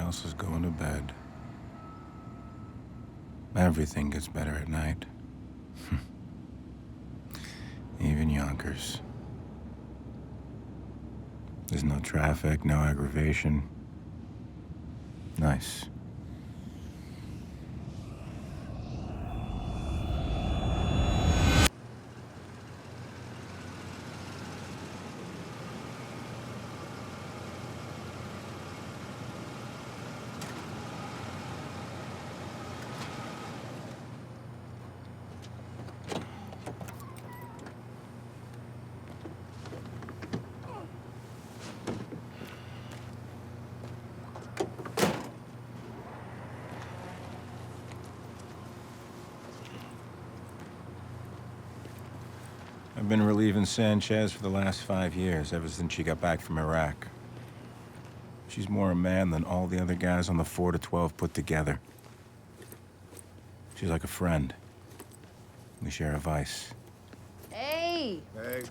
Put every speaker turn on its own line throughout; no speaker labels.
else is going to bed. Everything gets better at night. Even Yonkers. There's no traffic, no aggravation. Nice. I've been relieving Sanchez for the last 5 years, ever since she got back from Iraq. She's more a man than all the other guys on the 4 to 12 put together. She's like a friend. We share a vice.
Hey!
Hey,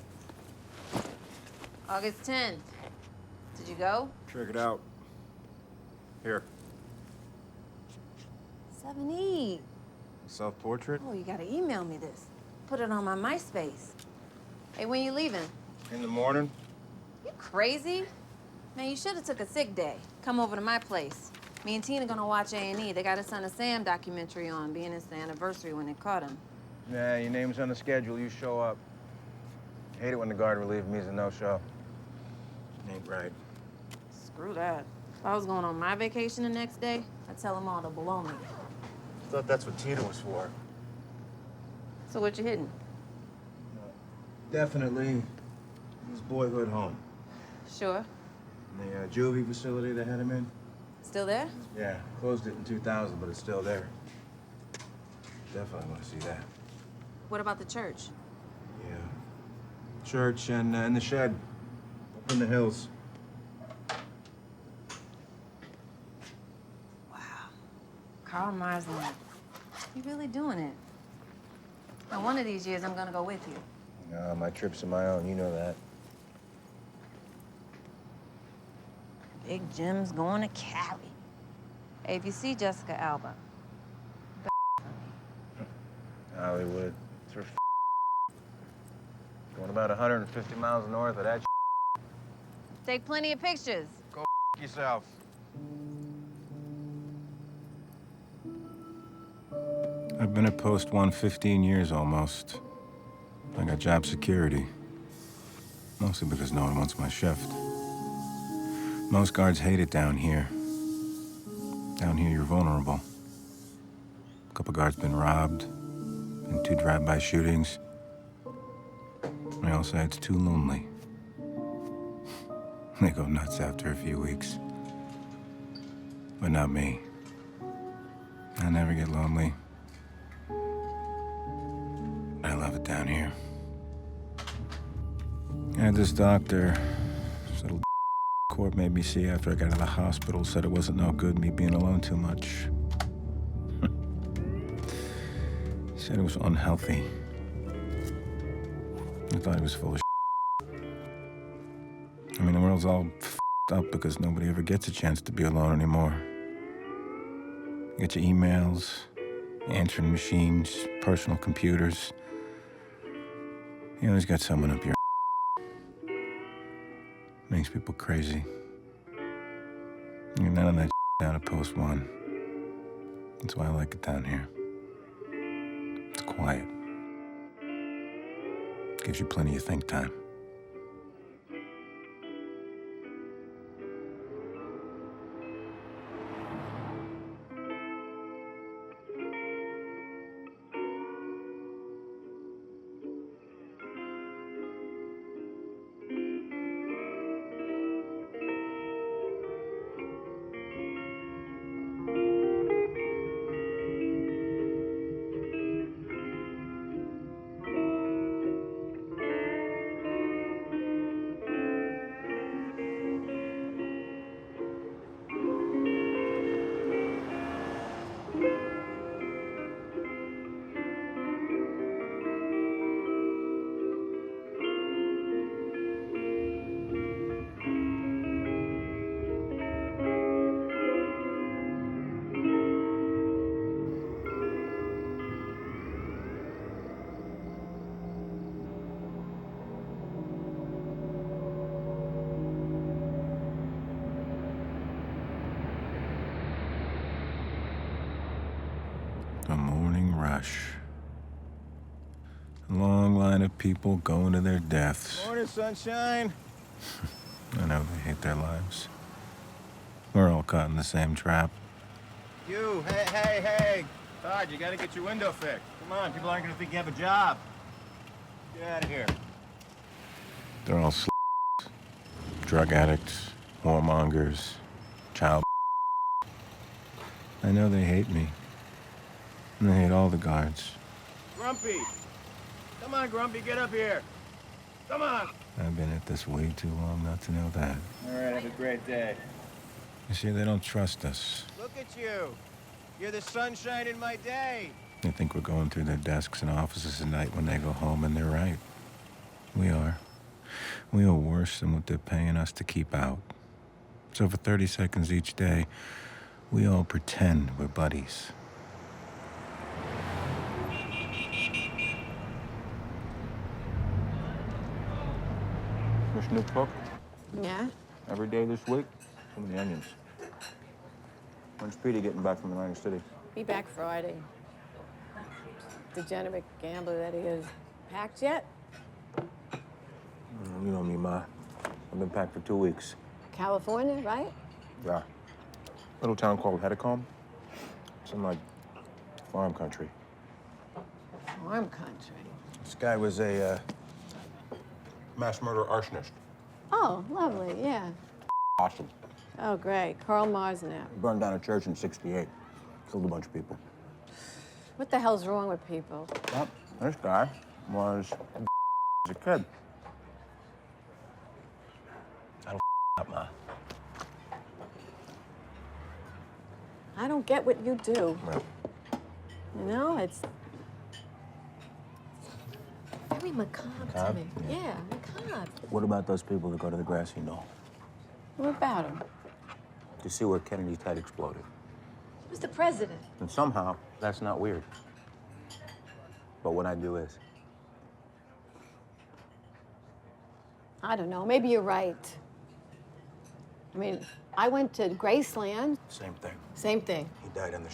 August 10th. Did you go?
check it out. Here,
7E.
self-portrait.
Oh, you gotta email me this. Put it on my MySpace. Hey, when you leaving?
In the morning.
You crazy? Man, you should have took a sick day. Come over to my place. Me and Tina gonna watch A&E. They got a Son of Sam documentary on, being it's the anniversary when they caught him.
Nah, your name's on the schedule. You show up. Hate it when the guard relieved me is a no-show. Ain't right.
Screw that. If I was going on my vacation the next day, I'd tell them all to blow me.
Thought that's what Tina was for.
So what you hitting?
Definitely his boyhood home.
Sure.
The juvie facility they had him in.
Still there?
Yeah, closed it in 2000, but it's still there. Definitely want to see that.
What about the church?
Yeah. Church and the shed. Up in the hills.
Wow. Carl Marznap. You really doing it. Now, one of these years, I'm gonna go with you.
No, my trips are my own. You know that.
Big Jim's going to Cali. Hey, if you see Jessica Alba,
Hollywood. It's her going about 150 miles north of that.
take plenty of pictures.
Go yourself.
I've been at Post 1 15 years almost. I got job security. Mostly because no one wants my shift. Most guards hate it down here. Down here, you're vulnerable. A couple guards been robbed, and 2 drive-by shootings. They all say it's too lonely. They go nuts after a few weeks. But not me. I never get lonely. I love it down here. I had this doctor, this little court made me see after I got out of the hospital, said it wasn't no good me being alone too much. He said it was unhealthy. I thought he was full of I mean, the world's all up because nobody ever gets a chance to be alone anymore. You get your emails, answering machines, personal computers. You always got someone up your Makes people crazy. You're none of that down at Post 1. That's why I like it down here. It's quiet. Gives you plenty of think time. The morning rush. A long line of people going to their deaths.
Morning, sunshine.
I know they hate their lives. We're all caught in the same trap.
You, hey. Todd, you gotta get your window fixed. Come on, people aren't gonna think you have a job. Get out of here.
They're all drug addicts, warmongers, child. I know they hate me. And they hate all the guards.
Grumpy. Come on, Grumpy, get up here. Come on.
I've been at this way too long not to know that.
All right, have a great day.
You see, they don't trust us.
Look at you. You're the sunshine in my day.
They think we're going through their desks and offices at night when they go home, and they're right. We are. We are worse than what they're paying us to keep out. So for 30 seconds each day, we all pretend we're buddies.
Fish new cook?
Yeah?
Every day this week? Too many onions. When's Petey getting back from Atlantic City?
Be back Friday. Degenerate gambler that he is. Packed yet?
You know me, Ma. I've been packed for 2 weeks.
California, right?
Yeah. Little town called Hecatom. Some like farm country.
Farm country.
This guy was a mass murder arsonist.
Oh, lovely, yeah.
Awesome.
Oh, great. Carl Marznap.
Burned down a church in '68. Killed a bunch of people.
What the hell's wrong with people?
Well, this guy was a kid. That'll up, Ma.
I don't get what you do.
Well,
You know, it's very macabre to
Macabre?
me. Yeah, macabre.
what about those people that go to the grassy knoll?
What about him?
To see where Kennedy's head exploded.
He was the president.
And somehow, that's not weird. But what I do is.
I don't know. Maybe you're right. I mean, I went to Graceland.
Same thing.
Same thing.
He died in the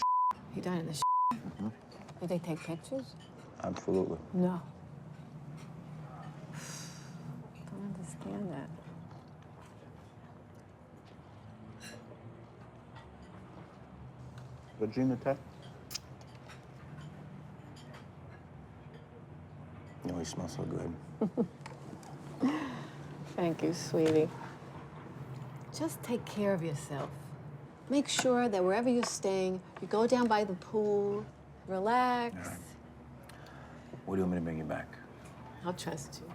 He died in the Did they take pictures?
Absolutely.
No. Don't understand that.
Virginia Tech? You know, he smells so good.
Thank you, sweetie. Just take care of yourself. Make sure that wherever you're staying, you go down by the pool, relax.
All right. What do you want me to bring you back?
I'll trust you.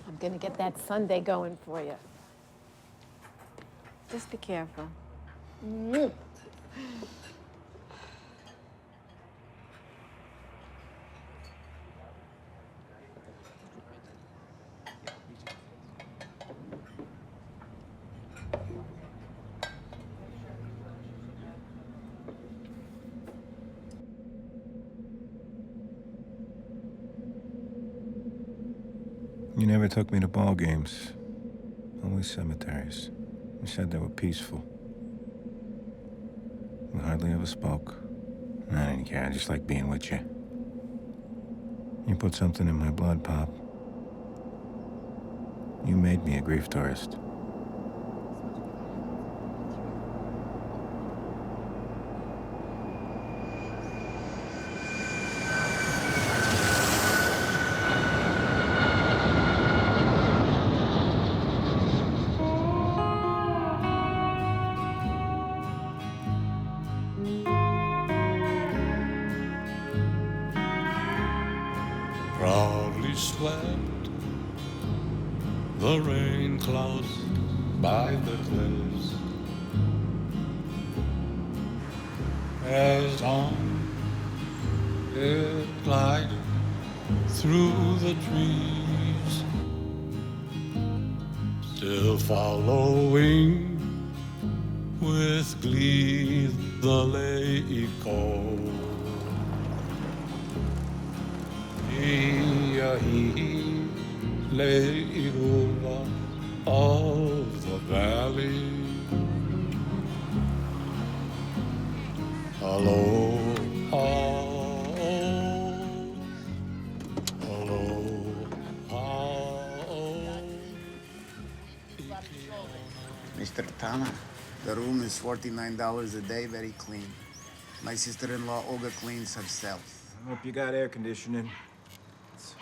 I'm gonna get that Sunday going for you. Just be careful.
You never took me to ball games. Always cemeteries. You said they were peaceful. We hardly ever spoke. I didn't care. I just liked being with you. You put something in my blood, Pop. You made me a grief tourist.
Proudly swept the rain clouds by the cliffs as on it glided through the trees, still following with glee the lake coast. He lay over all the valley Aloha.
Mr. Tana, the room is $49 a day, very clean. My sister-in-law Olga cleans herself.
I hope you got air conditioning. It's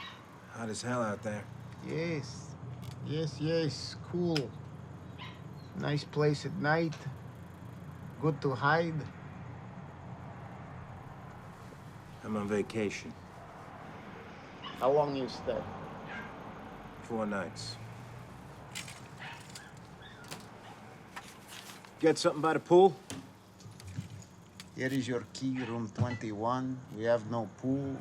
hot as hell out there.
Yes, cool. Nice place at night. Good to hide.
I'm on vacation.
How long you stay?
4 nights. Get something by the pool?
Here is your key, room 21. We have no pool,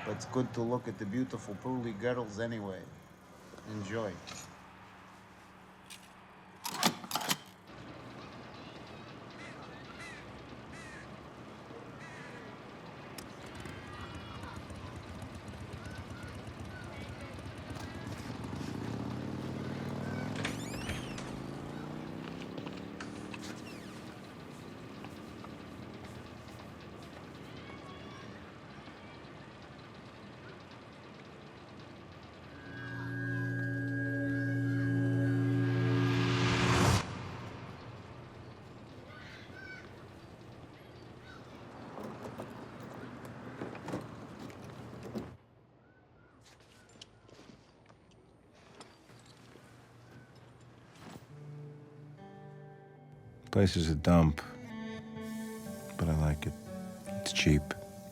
but it's good to look at the beautiful pearly girls anyway. Enjoy.
Place is a dump, but I like it. It's cheap.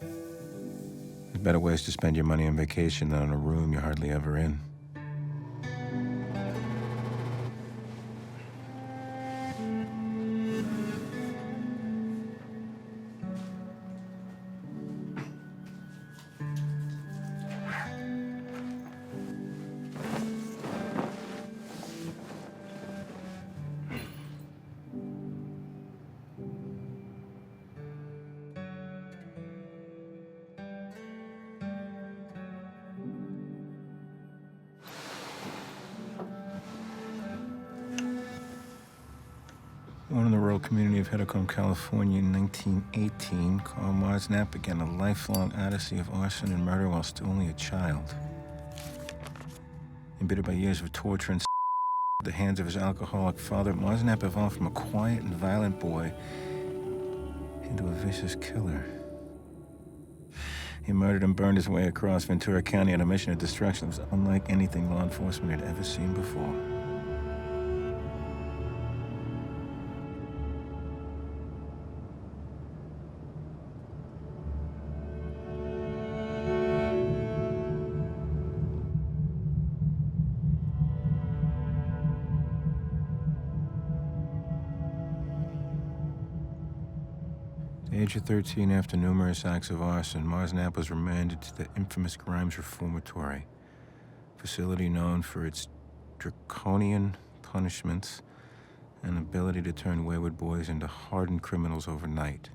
There's better ways to spend your money on vacation than on a room you're hardly ever in. Born in the rural community of Hecatom, California in 1918, Carl Marznap began a lifelong odyssey of arson and murder while still only a child. Embittered by years of torture and at the hands of his alcoholic father, Marznap evolved from a quiet and violent boy into a vicious killer. He murdered and burned his way across Ventura County on a mission of destruction that was unlike anything law enforcement had ever seen before. At the age of 13, after numerous acts of arson, Marznap was remanded to the infamous Grimes Reformatory, facility known for its draconian punishments and ability to turn wayward boys into hardened criminals overnight.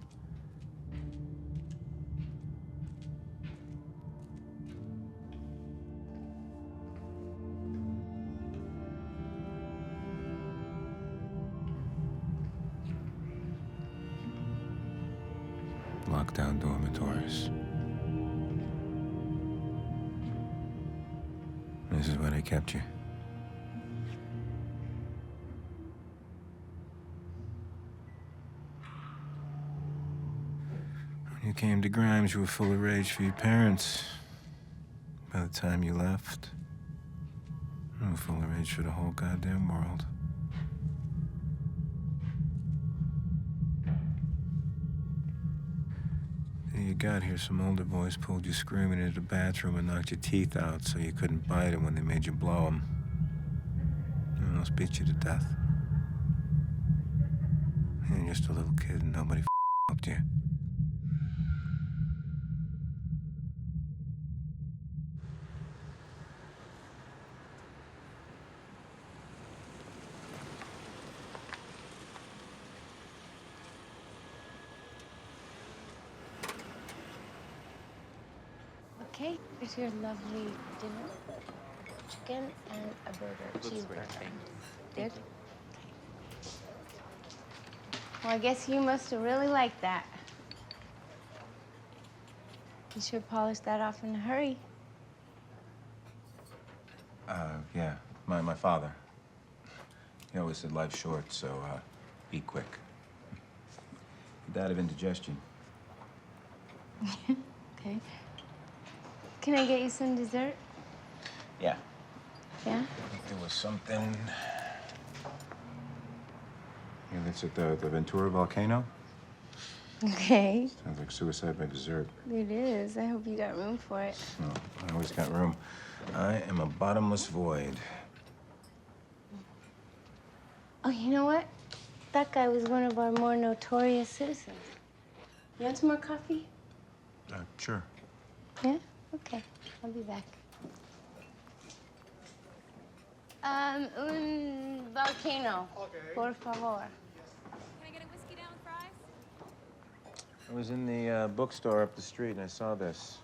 Lockdown dormitories. This is where they kept you. When you came to Grimes, you were full of rage for your parents. By the time you left, you were full of rage for the whole goddamn world. You got here, some older boys pulled you screaming into the bathroom and knocked your teeth out so you couldn't bite them when they made you blow them. They almost beat you to death. You're just a little kid and nobody helped you.
Okay, here's your lovely dinner. Chicken and a burger, cheeseburger. Good? Well, I guess you must have really liked that. You sure polished that off in a hurry.
Yeah, my father. He always said life's short, so, be quick. He died of indigestion.
Okay. Can I get you some dessert?
Yeah.
Yeah?
I think there was something... Yeah, that's at the Ventura volcano.
Okay.
Sounds like suicide by dessert.
It is. I hope you got room for it.
No, I always got room. I am a bottomless void.
Oh, you know what? That guy was one of our more notorious citizens. You want some more coffee?
Sure.
Yeah? Okay. I'll be back. Un volcano. Okay. Por favor.
Can I get a whiskey down with fries?
I was in the bookstore up the street and I saw this.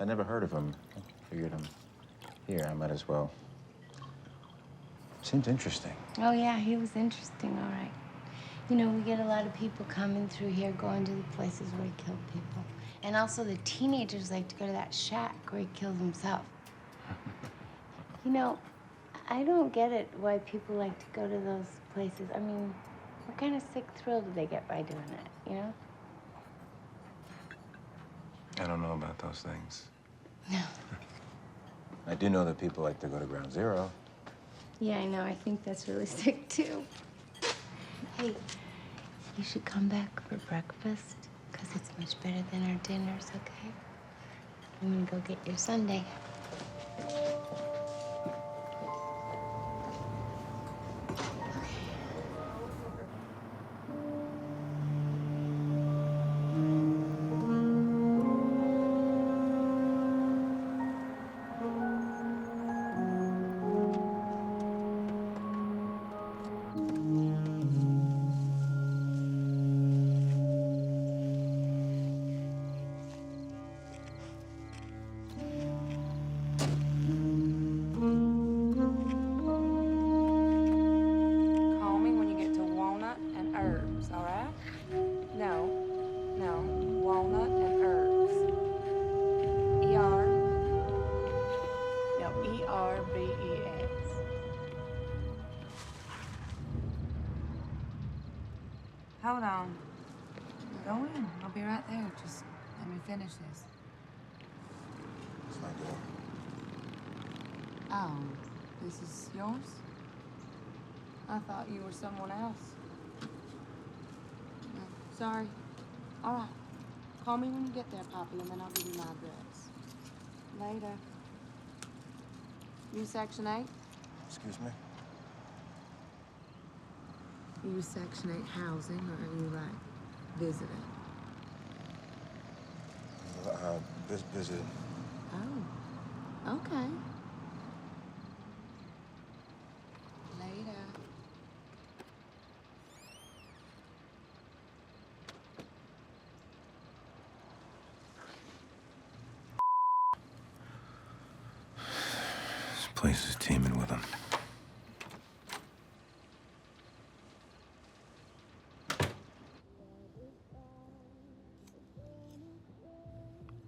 I never heard of him. I figured him here. I might as well. Seemed interesting.
Oh, yeah, he was interesting, all right. You know, we get a lot of people coming through here, going to the places where he killed people. And also the teenagers like to go to that shack where he killed himself. You know, I don't get it why people like to go to those places. I mean, what kind of sick thrill do they get by doing it, you know?
I don't know about those things.
No.
I do know that people like to go to Ground Zero.
Yeah, I know. I think that's really sick, too. Hey, you should come back for breakfast, because it's much better than our dinners, okay? I'm gonna go get your sundae.
Call me when you get to walnut and herbs, all right? No, walnut and herbs. E-R. No, E-R-B-E-S. Hold on. Go in. I'll be right there. Just let me finish this.
It's my door.
Oh, this is yours? I thought you were someone else. No, sorry. All right. Call me when you get there, Poppy, and then I'll give you my address. Later. You Section 8?
Excuse me?
You Section 8 housing, or are you, like, visiting?
Visit.
Oh, okay. Later.
This place is teeming with them.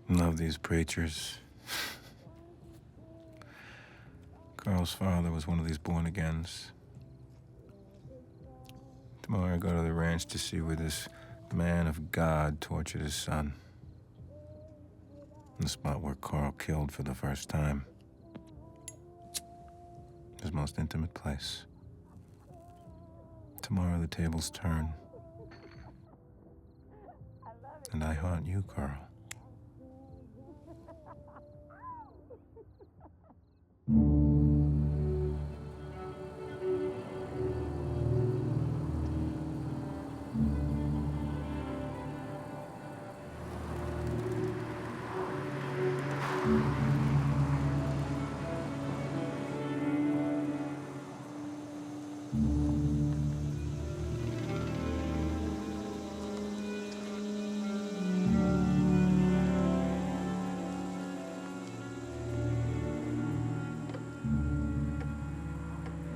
Love these preachers. Carl's father was one of these born-agains. Tomorrow I go to the ranch to see where this man of God tortured his son. The spot where Carl killed for the first time. His most intimate place. Tomorrow the tables turn. And I haunt you, Carl.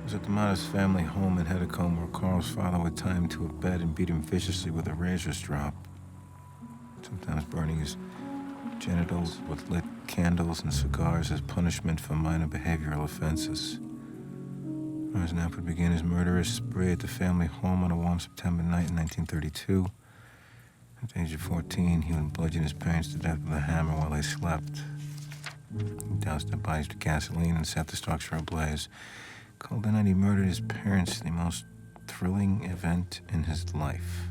Was at the modest family home in Hecatom where Carl's father would tie him to a bed and beat him viciously with a razor strop, sometimes burning his genitals with lit candles and cigars as punishment for minor behavioral offenses. Marznap would begin his murderous spree at the family home on a warm September night in 1932. At the age of 14, he would bludgeon his parents to death with a hammer while they slept. He doused their bodies with gasoline and set the structure ablaze. Called the night he murdered his parents the most thrilling event in his life.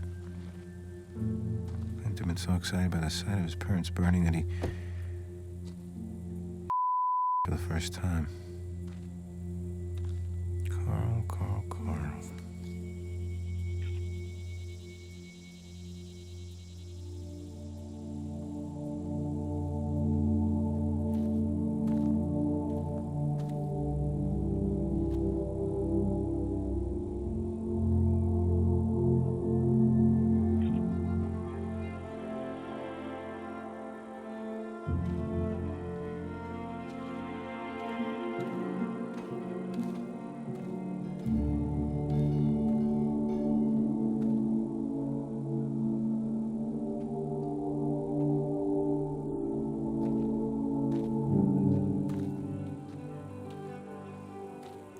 He had been so excited by the sight of his parents burning that he for the first time. Carl.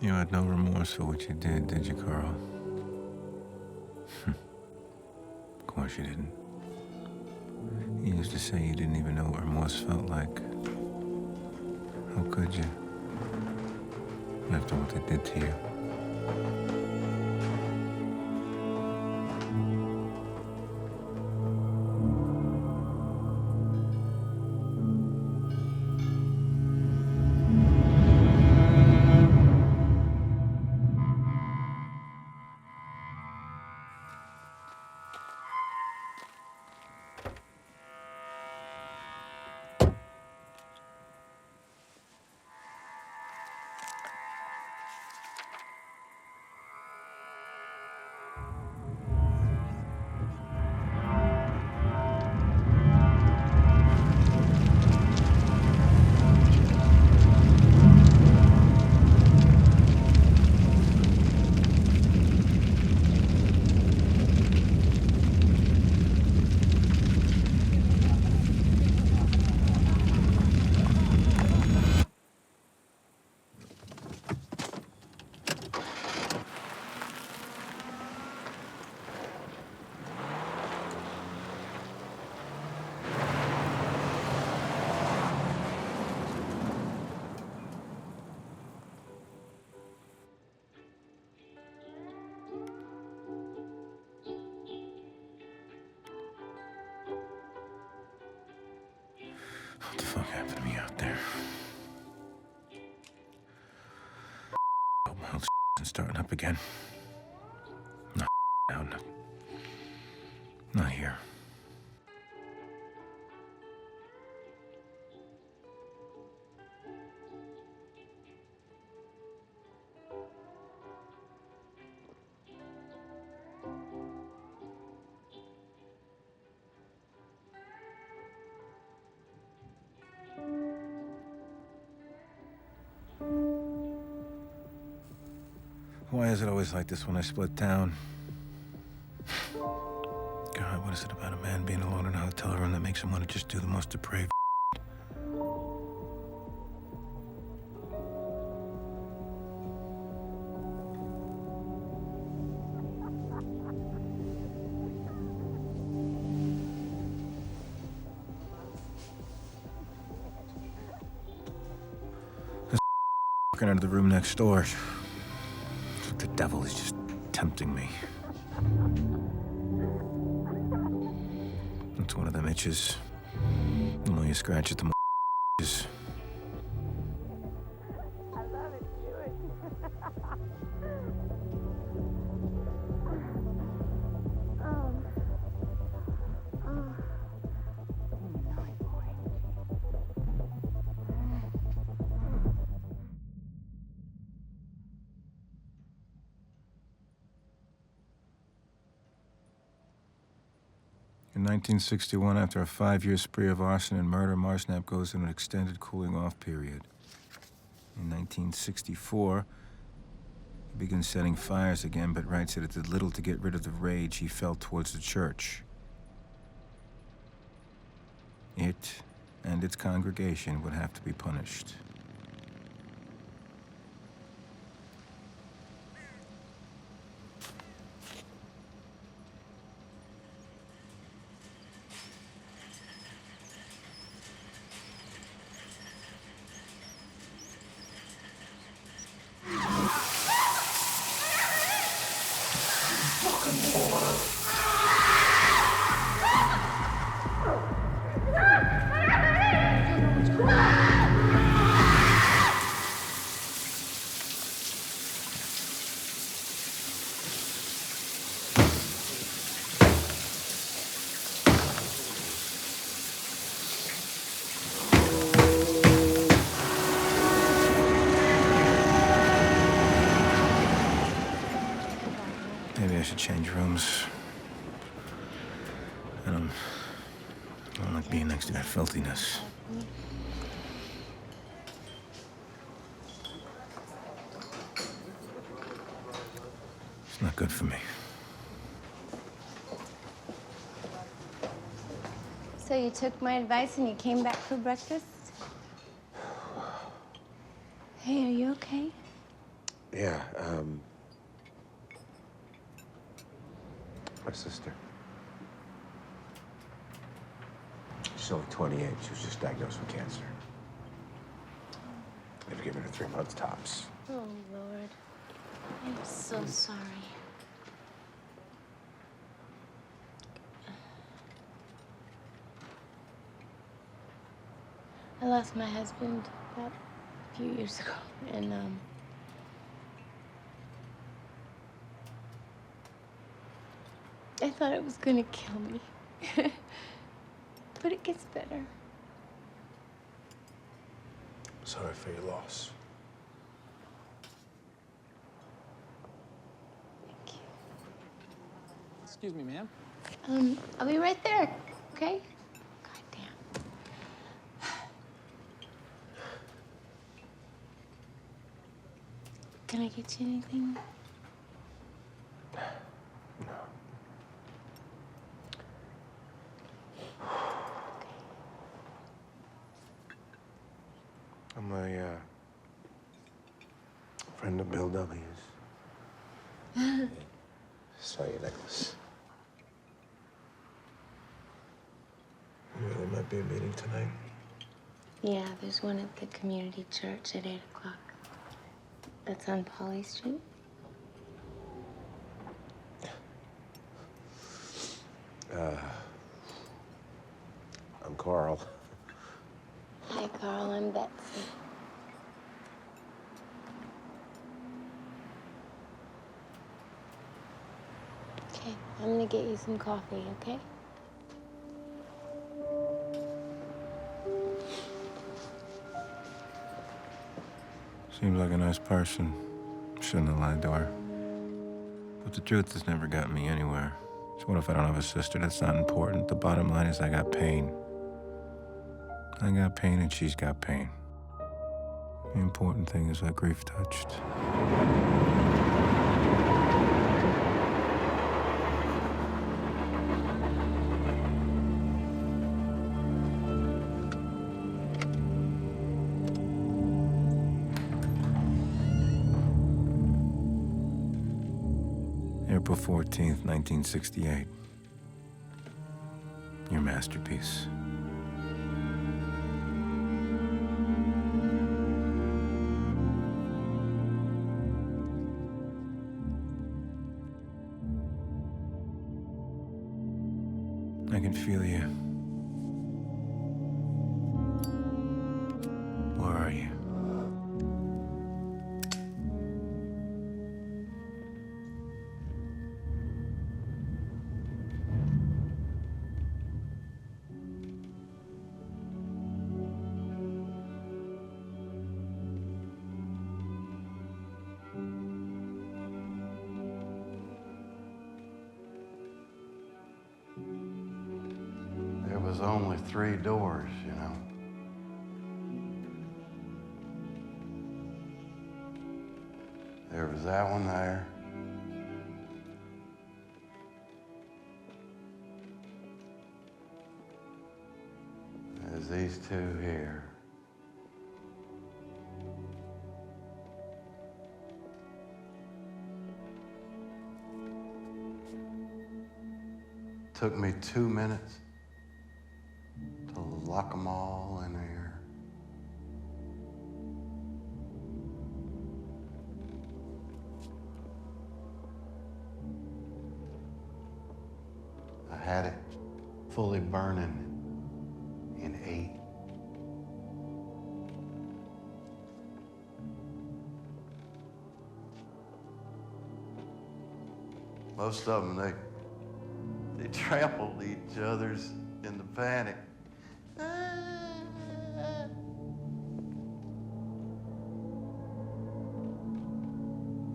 You had no remorse for what you did you, Carl? Of course you didn't. You used to say you didn't even know what remorse felt like. How could you? After what they did to you. What the fuck happened to me out there? Hope my health isn't starting up again. Not now, not here. Why is it always like this when I split town? God, what is it about a man being alone in a hotel room that makes him want to just do the most depraved? Walking out of the room next door. The devil is just tempting me. It's one of them itches. The more you scratch it, the more itches.
I love it. Do it.
In 1961, after a 5-year spree of arson and murder, Marznap goes into an extended cooling-off period. In 1964, he begins setting fires again, but writes that it did little to get rid of the rage he felt towards the church. It and its congregation would have to be punished. Maybe I should change rooms. I don't like being next to that filthiness. It's not good for me.
So you took my advice and you came back for breakfast? Hey, are you okay?
Yeah, my sister. She's only 28. She was just diagnosed with cancer. They've given her 3 months tops.
Oh, Lord. I'm so sorry. I lost my husband about a few years ago, and, I thought it was gonna kill me. But it gets better.
Sorry for your loss.
Thank you.
Excuse me, ma'am.
I'll be right there, okay? Goddamn. Can I get you anything?
I'm a friend of Bill W's. Saw your necklace. There might be a meeting tonight.
Yeah, there's one at the community church at 8 o'clock. That's on Polly Street.
I'm Carl.
Hi, Carl. I'm Betsy. Okay, I'm gonna get you some coffee, okay?
Seems like a nice person. Shouldn't have lied to her. But the truth has never gotten me anywhere. So what if I don't have a sister? That's not important. The bottom line is I got pain. I got pain and she's got pain. The important thing is what grief touched. April 14th, 1968. Your masterpiece. I can feel you. Where are you?
There was only 3 doors, you know. There was that one there. There's these two here. Took me 2 minutes to lock them all in there. I had it fully burning in 8. Most of them, they trampled each other's in the panic.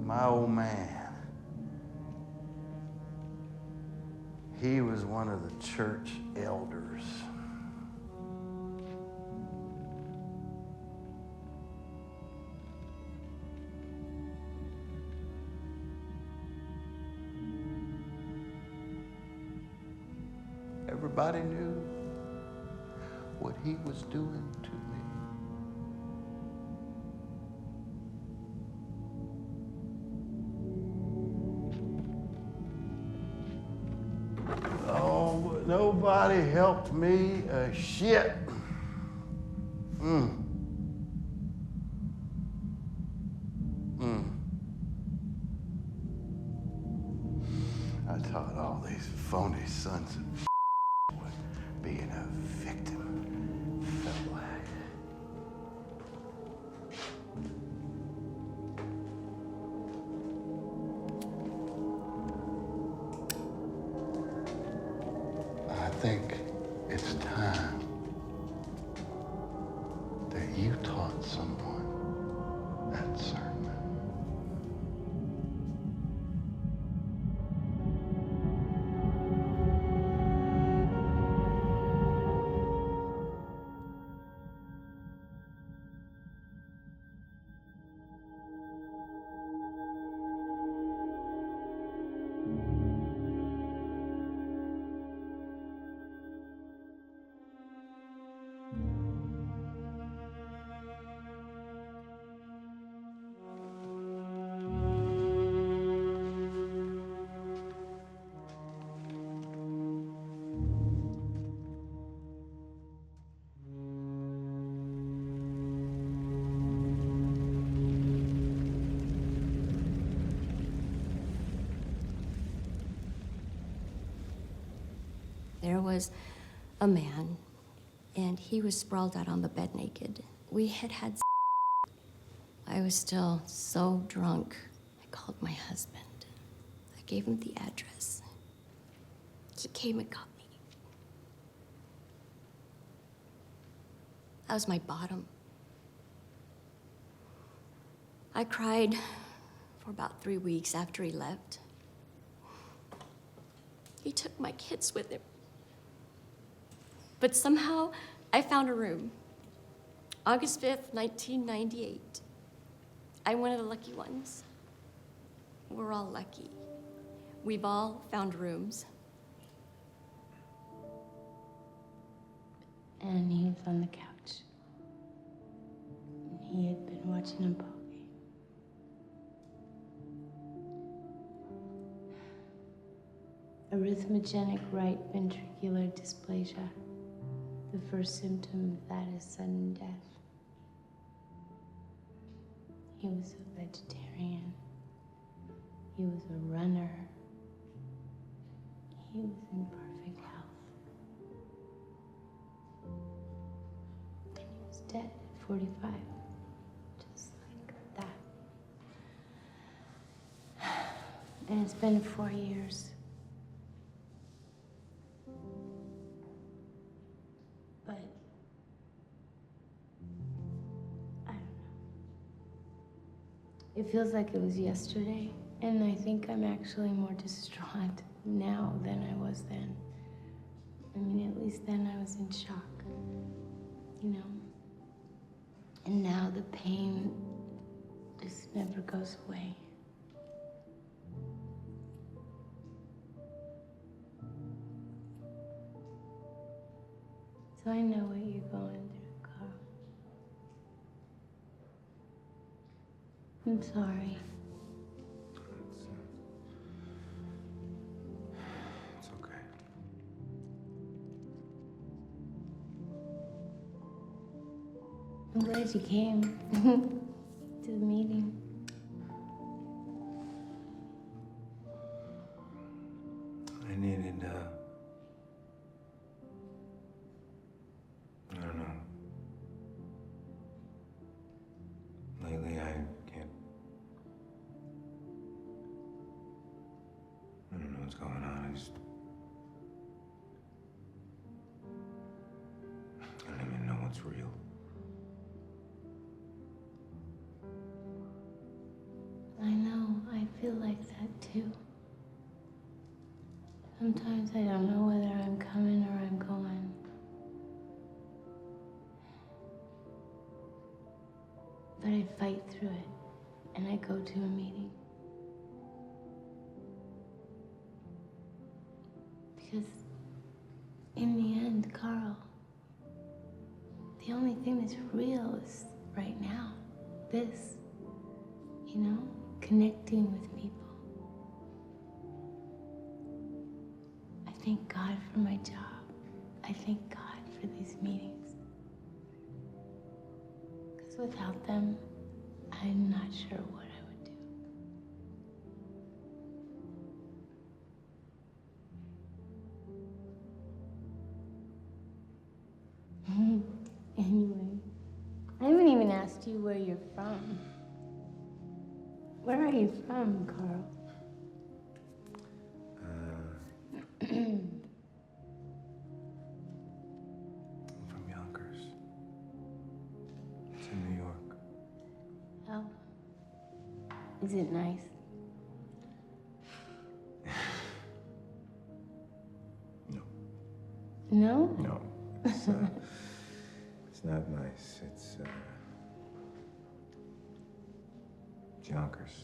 My old man, he was one of the church elders. Everybody knew what he was doing to me. Oh, but nobody helped me a shit. I taught all these phony sons of being a victim felt like. I think it's time that you taught someone that sermon.
There was a man, and he was sprawled out on the bed naked. We had had I was still so drunk. I called my husband. I gave him the address. He came and got me. That was my bottom. I cried for about 3 weeks after he left. He took my kids with him. But somehow, I found a room. August 5th, 1998. I'm one of the lucky ones. We're all lucky. We've all found rooms.
And he was on the couch. And he had been watching a ball game. Arrhythmogenic right ventricular dysplasia. The first symptom of that is sudden death. He was a vegetarian. He was a runner. He was in perfect health. And he was dead at 45. Just like that. And it's been 4 years. But I don't know. It feels like it was yesterday, and I think I'm actually more distraught now than I was then. I mean, at least then I was in shock, you know? And now the pain just never goes away. So I know what you're going through, Carl. I'm sorry.
It's okay.
I'm glad you came to the meeting.
I needed, I don't know. Lately, I can't. I don't know what's going on. I don't even know what's real.
I know, I feel like that too. Sometimes I don't know whether I'm coming or I'm going. But I fight through it, and I go to a meeting. Because in the end, Carl, the only thing that's real is right now. This, you know, connecting with people. I thank God for my job. I thank God for these meetings. Because without them, I'm not sure what I would do. Anyway, I haven't even asked you where you're from. Where are you from, Carl?
From Yonkers. It's in New York.
Oh. Is it nice?
No.
No?
No. It's not nice. It's Yonkers.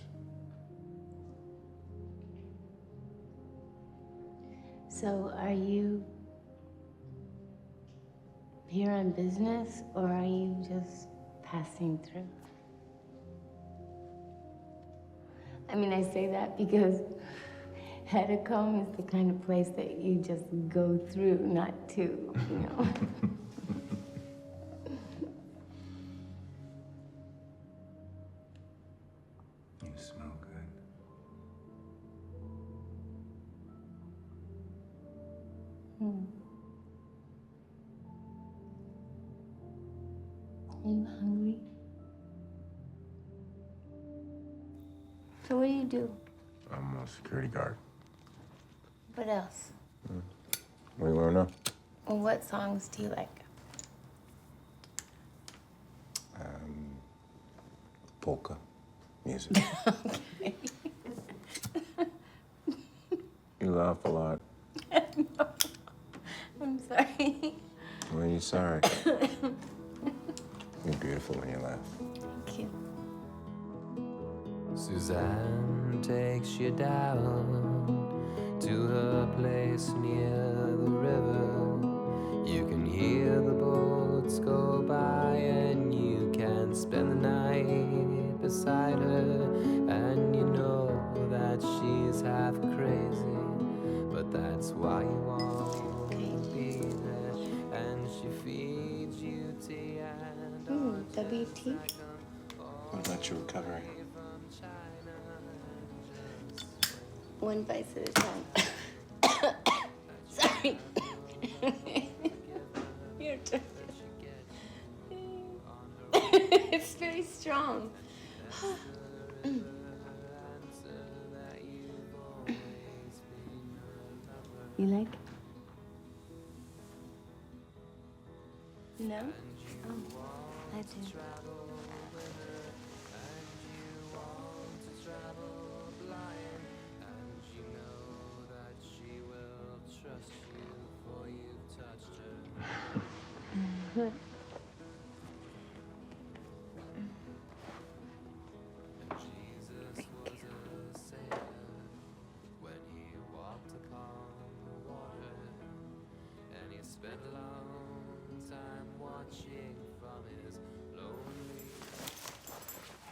So are you here on business, or are you just passing through? I mean, I say that because Hecatom is the kind of place that you just go through, not to, you know.
You smell good.
Are you hungry? So what do you do?
I'm a security guard.
What else?
What do you want to know?
Well, what songs do you like?
Polka music.
Okay.
You laugh a lot.
No. I'm sorry.
When are you sorry? You're beautiful when you laugh.
Thank you.
Suzanne takes you down to her place near the river. You can hear the boats go by and you can spend the night beside her. And you know that she's half crazy, but that's why you want to be there. And she feeds you tea and
WT?
What about your recovery?
One bite at a time. Sorry. Your turn. It's very strong. You like it? No? Oh, I do. Good.
chick from his lonely.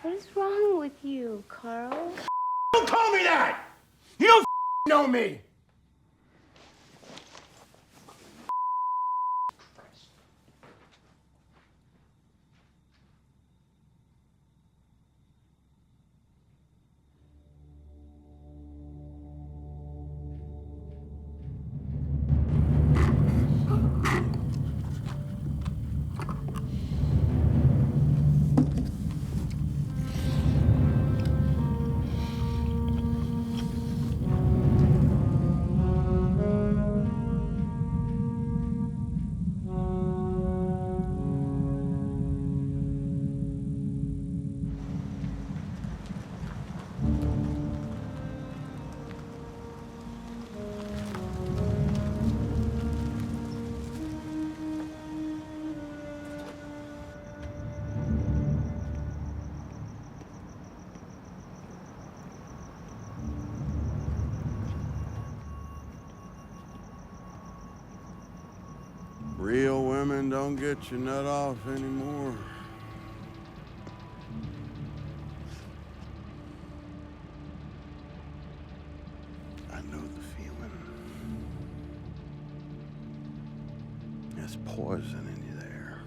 What is wrong with you, Carl?
Don't call me that! You don't know me!
Real women don't get your nut off anymore. I know the feeling. There's poison in you there.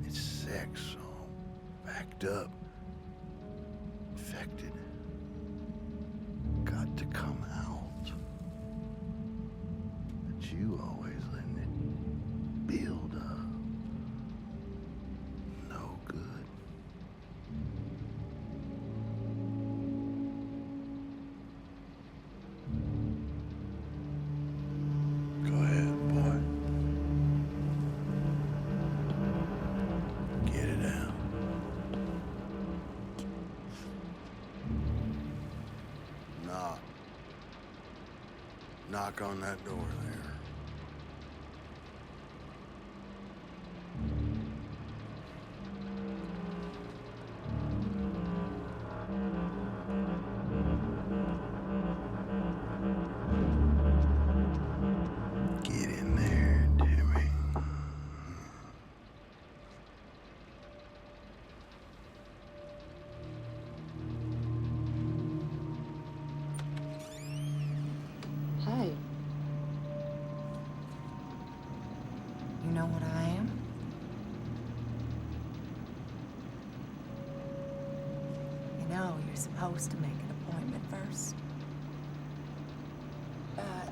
It's sex, all backed up, infected. Got to come out. But you always letting it build up. No good. Go ahead, boy. Get it out. Knock. Knock on that door there. Get in there, Timmy.
Hey. You know what I am? You know, you're supposed to make an appointment first. But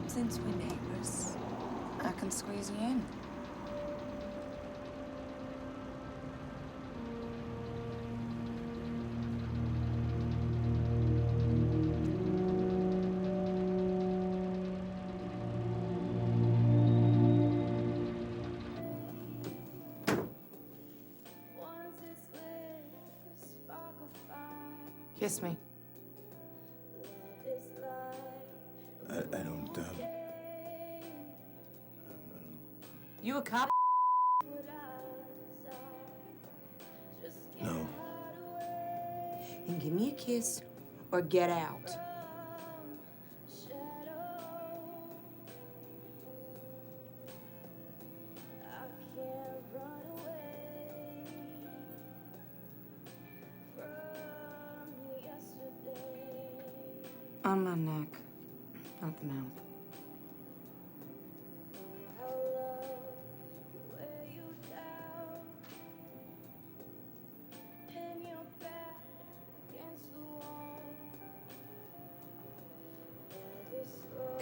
since we're neighbors, I can squeeze you in. Kiss me.
I don't,
You a cop?
no.
And give me a kiss or get out. On my neck, not the mouth.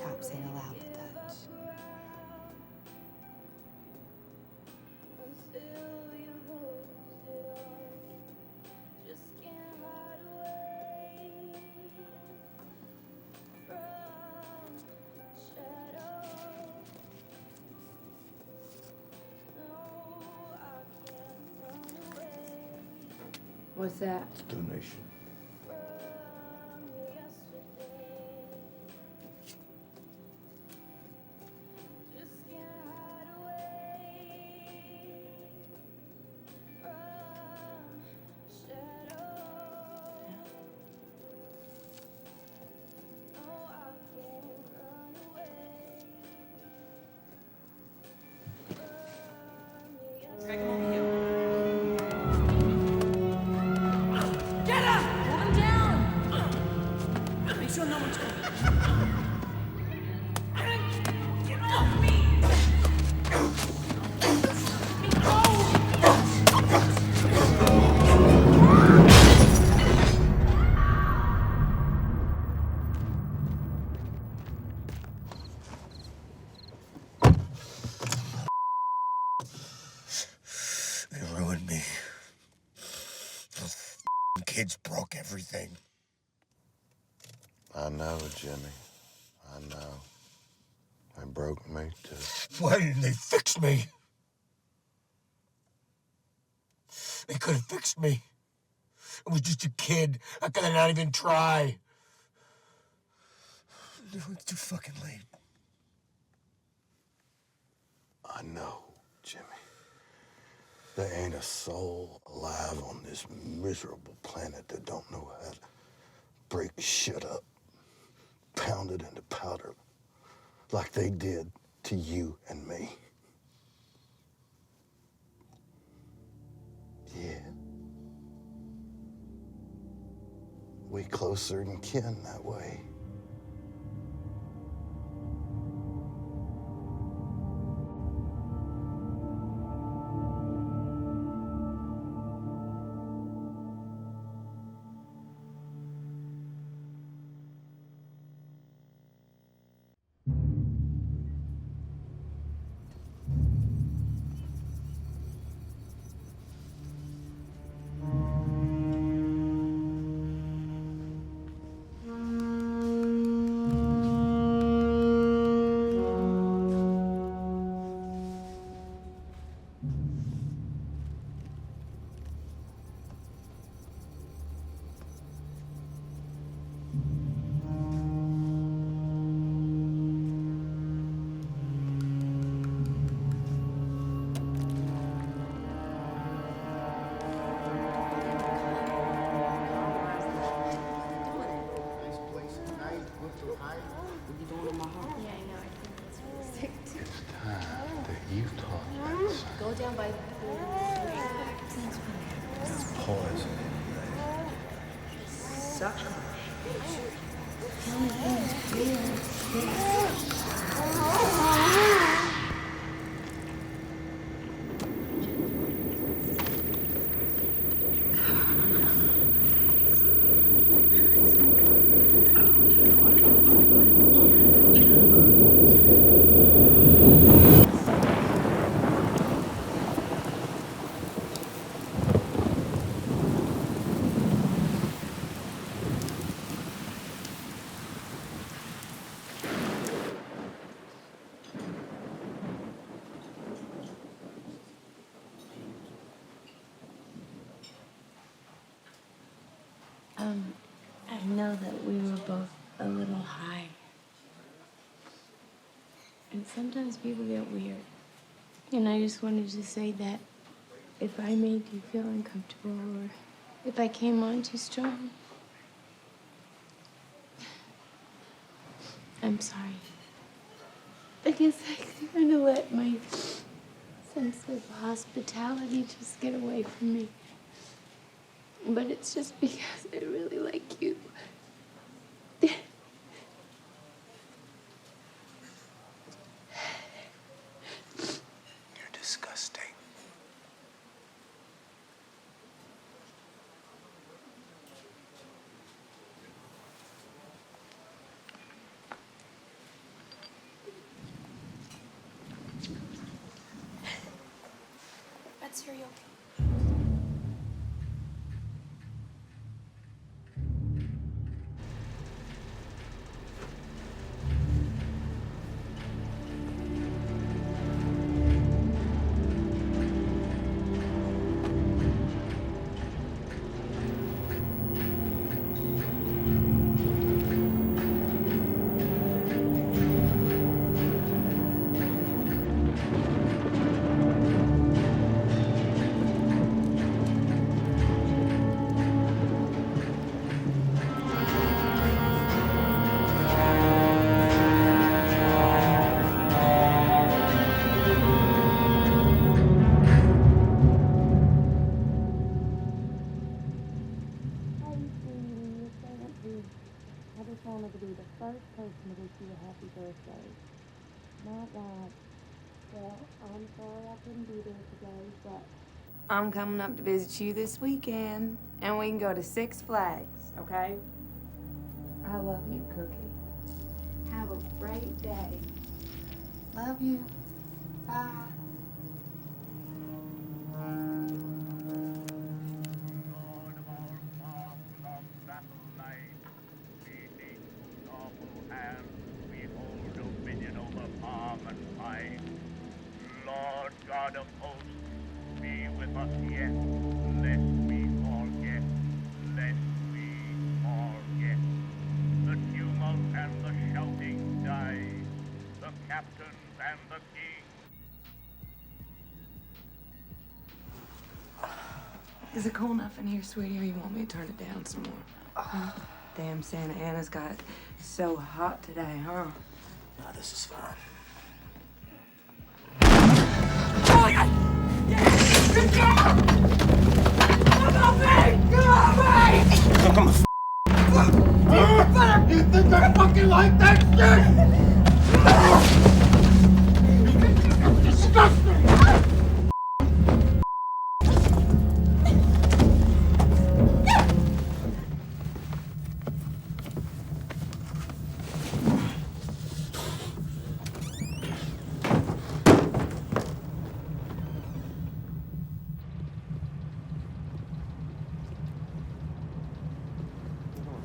Cops ain't allowed to touch. What's that?
Donation.
kids broke everything.
I know, Jimmy. I know. They broke me, too.
Why didn't they fix me? They could have fixed me. I was just a kid. How could I not even try? It's too fucking late.
I know, Jimmy. There ain't a soul alive on this miserable planet that don't know how to break shit up, pound it into powder, like they did to you and me. Yeah. We closer than kin that way.
Go down by the pool.
Poison.
Suck.
I know that we were both a little high. And sometimes people get weird. And I just wanted to say that if I made you feel uncomfortable or if I came on too strong, I'm sorry. I guess I kind of let my sense of hospitality just get away from me. But it's just because I really like you.
You're disgusting.
Red cereal.
wanted to be the first person to wish you a happy birthday. Not that, well, I'm sorry I couldn't be there today, but
I'm coming up to visit you this weekend, and we can go to Six Flags, okay? I love you, Cookie. Have a great day. Love you. Bye.
But yet, lest we forget, lest we forget. The tumult and the shouting died, the captains and the king.
Is it cold enough in here, sweetie, or you want me to turn it down some more? Huh? Damn, Santa Ana's got it so hot today, huh?
Nah, this is fine. You think I fucking like that shit? Disgusting!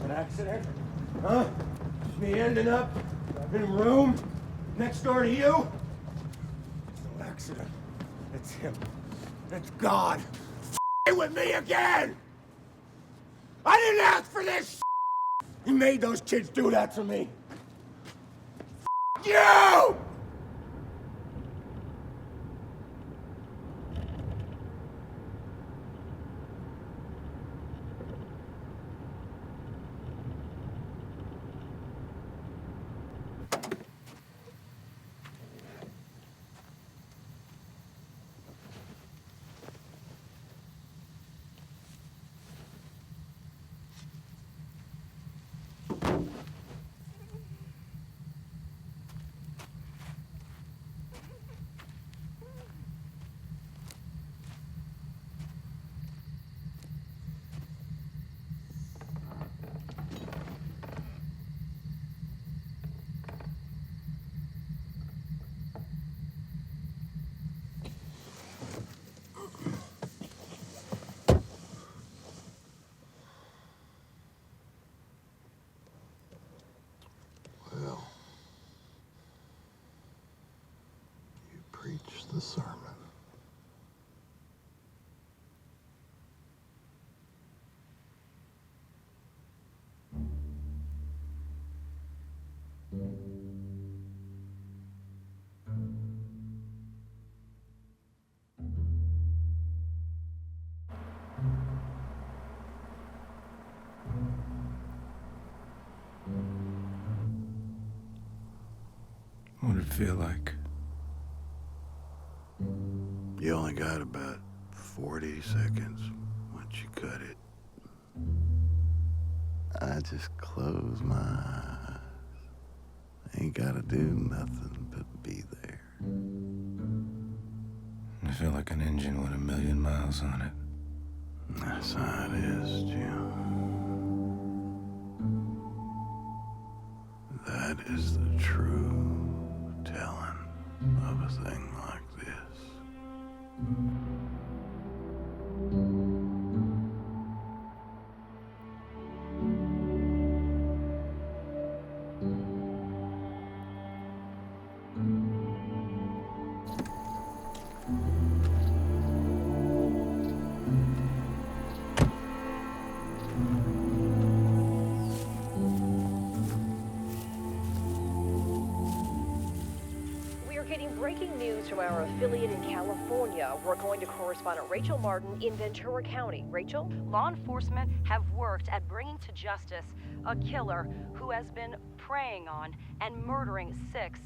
An accident? Huh? Me ending up in a room next door to you? It's no accident. It's him. It's God. F***ing with me again! I didn't ask for this! He made those kids do that to me. F*** you!
Well, you preach the sermon.
What did it feel like?
You only got about 40 seconds once you cut it. I just close my eyes. Ain't gotta do nothing but be there.
I feel like an engine with 1,000,000 miles on it.
That's how it is, Jim. That is the true telling of a thing like this.
Breaking news from our affiliate in California. We're going to correspondent Rachel Martin in Ventura County. Rachel? Law enforcement have worked at bringing to justice a killer who has been preying on and murdering 6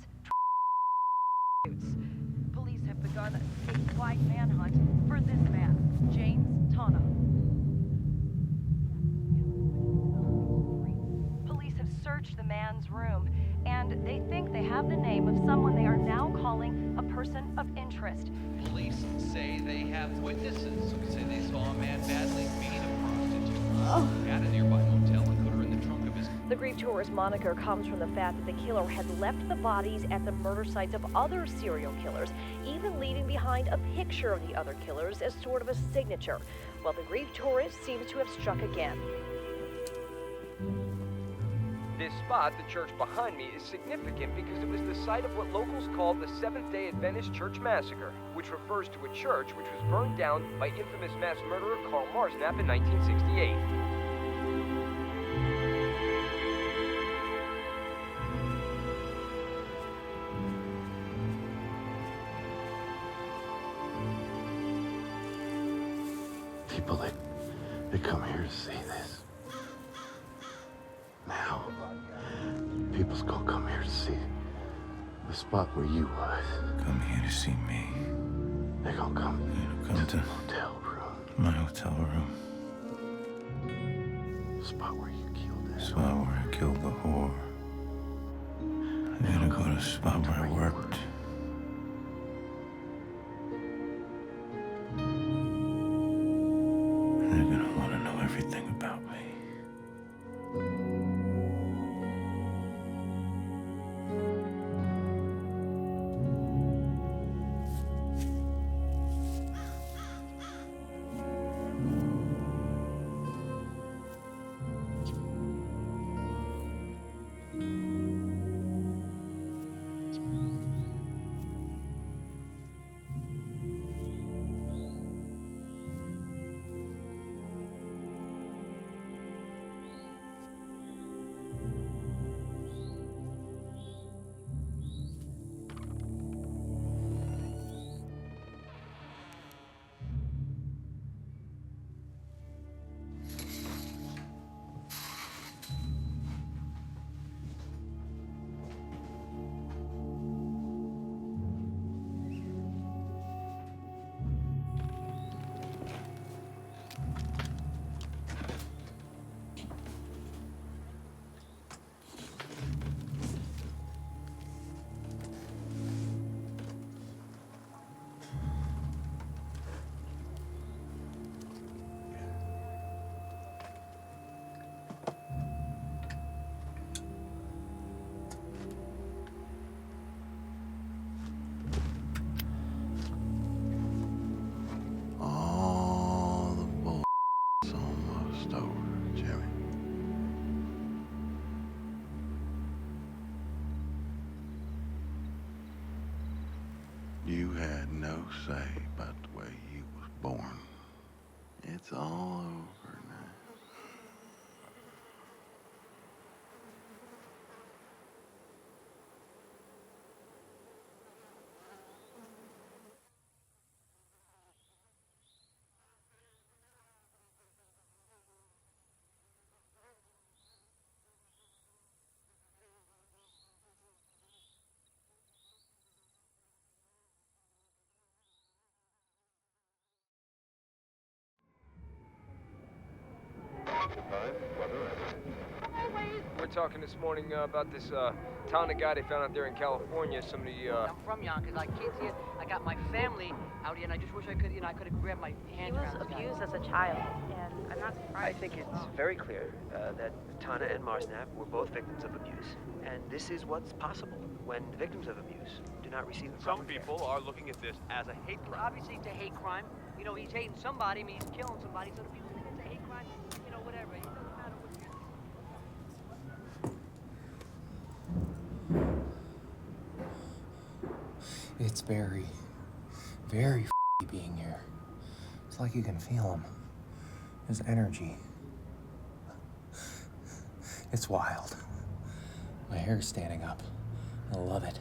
Police have begun a statewide manhunt for this man, James Tana. Police have searched the man's room, and they think they have the name of someone they are now calling a person of interest.
Police say they have witnesses who say they saw a man badly beat a prostitute at a nearby motel and put her in the trunk of his...
The Grief Tourist moniker comes from the fact that the killer had left the bodies at the murder sites of other serial killers, even leaving behind a picture of the other killers as sort of a signature. Well, the Grief Tourist seems to have struck again.
This
This spot, the church behind me, is significant because it was the site of what locals call the Seventh-day Adventist Church Massacre, which refers to a church which was burned down by infamous mass murderer Carl Marznap in 1968.
People, they come here to see this. Now, people's gonna come here to see the spot where you was.
Come here to see me.
They're gonna come to the hotel room.
My hotel room.
The spot where you killed that.
Spot where I killed the whore. They're gonna go to the spot where I worked. They're gonna want to know everything about me.
You had no say about the way you was born. It's all over now.
We're talking this morning about this town of guy they found out there in California. Somebody.
I'm from Yonkers. I kids here. I got my family out here, and I just wish I could, I could have grabbed my hand.
He was abused as a child, and I'm not surprised.
I think it's very clear that Tana and Marznap were both victims of abuse, and this is what's possible when victims of abuse do not receive the proper
Some people are looking at this as a hate crime.
Obviously, it's a hate crime. You know, he's hating somebody. I mean, he's killing somebody. So the people think it's a hate crime. You know, whatever. It doesn't matter what you're.
It's very, very being here. It's like you can feel him. His energy. It's wild. My hair's standing up. I love it.